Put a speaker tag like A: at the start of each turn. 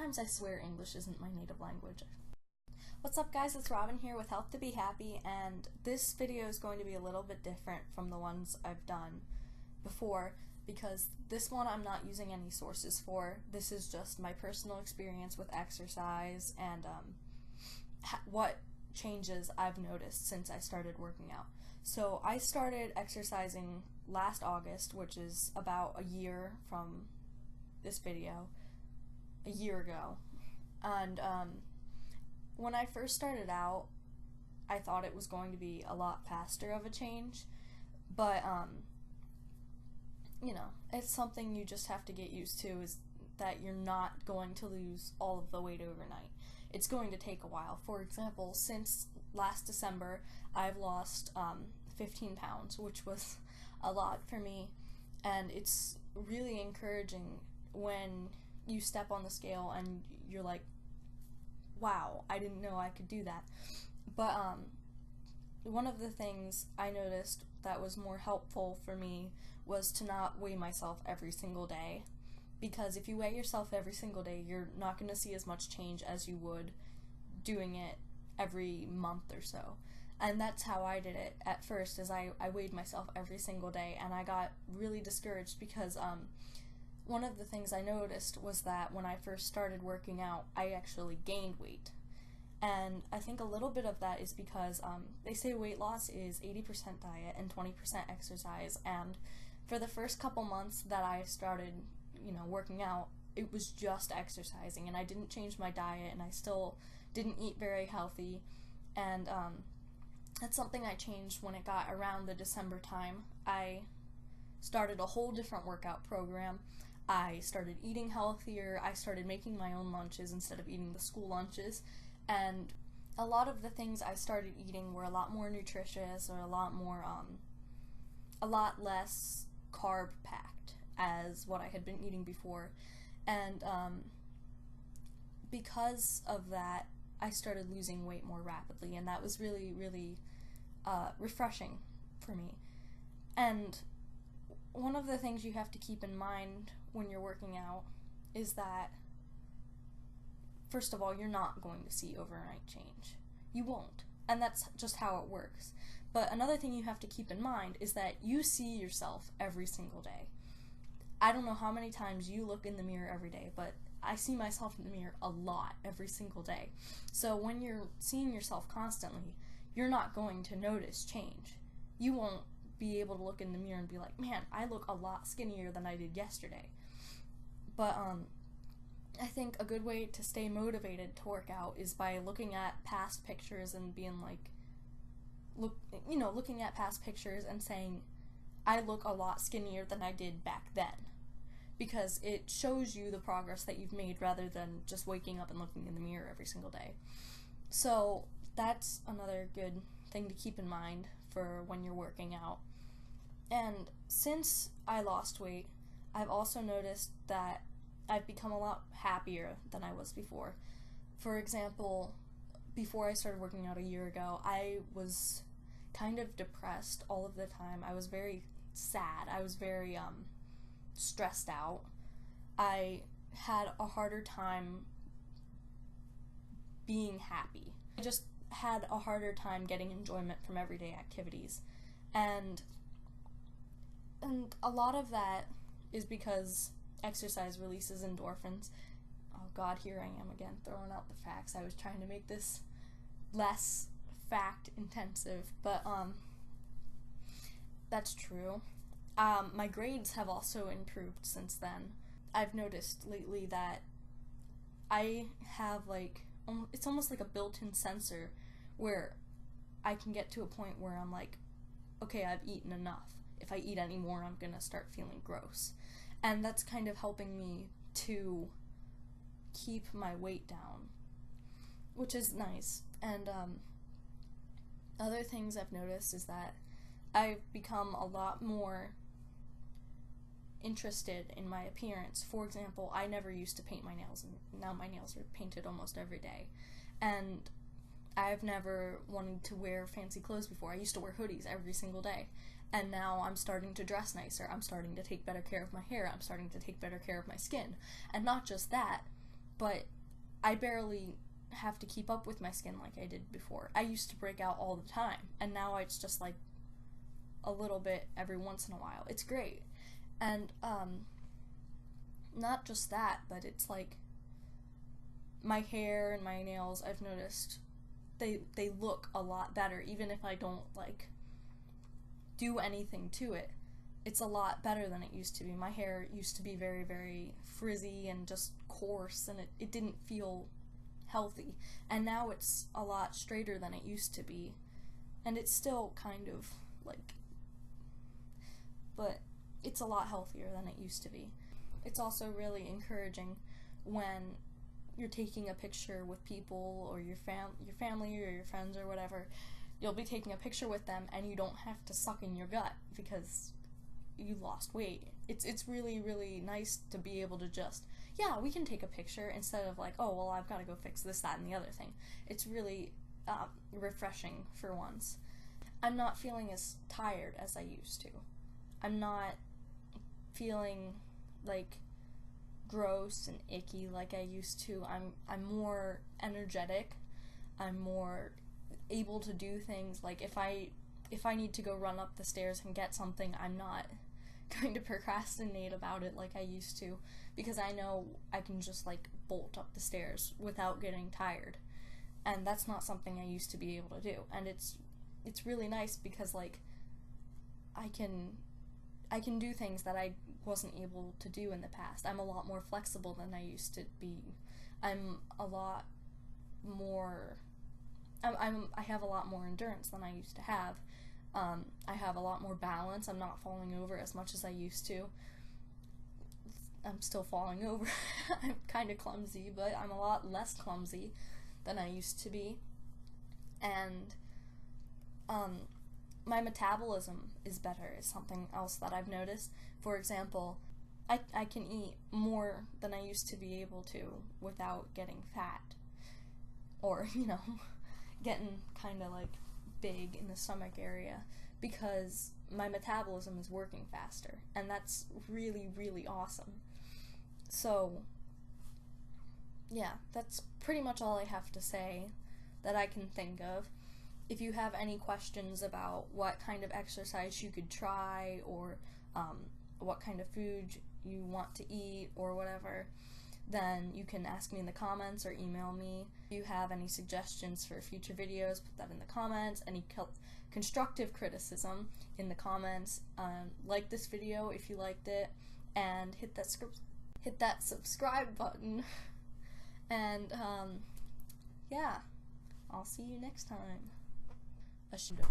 A: Sometimes I swear English isn't my native language. What's up guys, it's Robin here with Health to Be Happy, and this video is going to be a little bit different from the ones I've done before because this one I'm not using any sources for. This is just my personal experience with exercise and what changes I've noticed since I started working out. So I started exercising last August, which is about a year from this video, a year ago. And when I first started out, I thought it was going to be a lot faster of a change, but you know, it's something you just have to get used to, is that you're not going to lose all of the weight overnight. It's going to take a while. For example, since last December, I've lost 15 pounds, which was a lot for me, and it's really encouraging when you step on the scale and you're like, wow, I didn't know I could do that. But one of the things I noticed that was more helpful for me was to not weigh myself every single day, because if you weigh yourself every single day, you're not going to see as much change as you would doing it every month or so. And that's how I did it at first, is I weighed myself every single day, and I got really discouraged because one of the things I noticed was that when I first started working out, I actually gained weight. And I think a little bit of that is because they say weight loss is 80% diet and 20% exercise, and for the first couple months that I started, working out, it was just exercising, and I didn't change my diet, and I still didn't eat very healthy, and that's something I changed when it got around the December time. I started a whole different workout program. I started eating healthier. I started making my own lunches instead of eating the school lunches, and a lot of the things I started eating were a lot more nutritious, or a lot less carb packed as what I had been eating before. And because of that, I started losing weight more rapidly, and that was really, really refreshing for me. And one of the things you have to keep in mind when you're working out is that, first of all, you're not going to see overnight change. You won't. And that's just how it works. But another thing you have to keep in mind is that you see yourself every single day. I don't know how many times you look in the mirror every day, but I see myself in the mirror a lot every single day. So when you're seeing yourself constantly, you're not going to notice change. You won't be able to look in the mirror and be like, man, I look a lot skinnier than I did yesterday. But I think a good way to stay motivated to work out is by looking at past pictures and being like, looking at past pictures and saying, I look a lot skinnier than I did back then, because it shows you the progress that you've made rather than just waking up and looking in the mirror every single day. So that's another good thing to keep in mind for when you're working out. And since I lost weight, I've also noticed that I've become a lot happier than I was before. For example, before I started working out a year ago, I was kind of depressed all of the time. I was very sad. I was very stressed out. I had a harder time being happy. I just had a harder time getting enjoyment from everyday activities. And a lot of that is because exercise releases endorphins. Oh god, here I am again throwing out the facts. I was trying to make this less fact intensive, but that's true. My grades have also improved since then. I've noticed lately that I have it's almost like a built-in sensor where I can get to a point where I'm like, okay, I've eaten enough. If I eat any more, I'm gonna start feeling gross. And that's kind of helping me to keep my weight down, which is nice. And other things I've noticed is that I've become a lot more interested in my appearance. For example, I never used to paint my nails, and now my nails are painted almost every day. And I've never wanted to wear fancy clothes before. I used to wear hoodies every single day. And now I'm starting to dress nicer. I'm starting to take better care of my hair. I'm starting to take better care of my skin. And not just that, but I barely have to keep up with my skin like I did before. I used to break out all the time, and now it's just like a little bit every once in a while. It's great. And not just that, but it's like my hair and my nails, I've noticed they look a lot better, even if I don't like do anything to it. It's a lot better than it used to be. My hair used to be very, very frizzy and just coarse, and it didn't feel healthy. And now it's a lot straighter than it used to be. And it's still kind of like, but it's a lot healthier than it used to be. It's also really encouraging when you're taking a picture with people or your family or your friends or whatever. You'll be taking a picture with them and you don't have to suck in your gut because you lost weight. It's really, really nice to be able to just, yeah, we can take a picture instead of like, oh, well, I've got to go fix this, that, and the other thing. It's really refreshing for once. I'm not feeling as tired as I used to. I'm not feeling like gross and icky like I used to. I'm more energetic. I'm more able to do things. Like if I need to go run up the stairs and get something, I'm not going to procrastinate about it like I used to, because I know I can just like bolt up the stairs without getting tired. And that's not something I used to be able to do. And it's really nice because like I can do things that I wasn't able to do in the past. I'm a lot more flexible than I used to be. I'm a lot more I have a lot more endurance than I used to have. I have a lot more balance. I'm not falling over as much as I used to. I'm still falling over. I'm kind of clumsy, but I'm a lot less clumsy than I used to be. And my metabolism is better is something else that I've noticed. For example, I can eat more than I used to be able to without getting fat. Or, getting kind of like big in the stomach area, because my metabolism is working faster, and that's really, really awesome. So yeah, that's pretty much all I have to say that I can think of. If you have any questions about what kind of exercise you could try, or what kind of food you want to eat or whatever, then you can ask me in the comments or email me. If you have any suggestions for future videos, put that in the comments. Any constructive criticism in the comments. Like this video if you liked it, and hit that subscribe button. And yeah, I'll see you next time. I should have.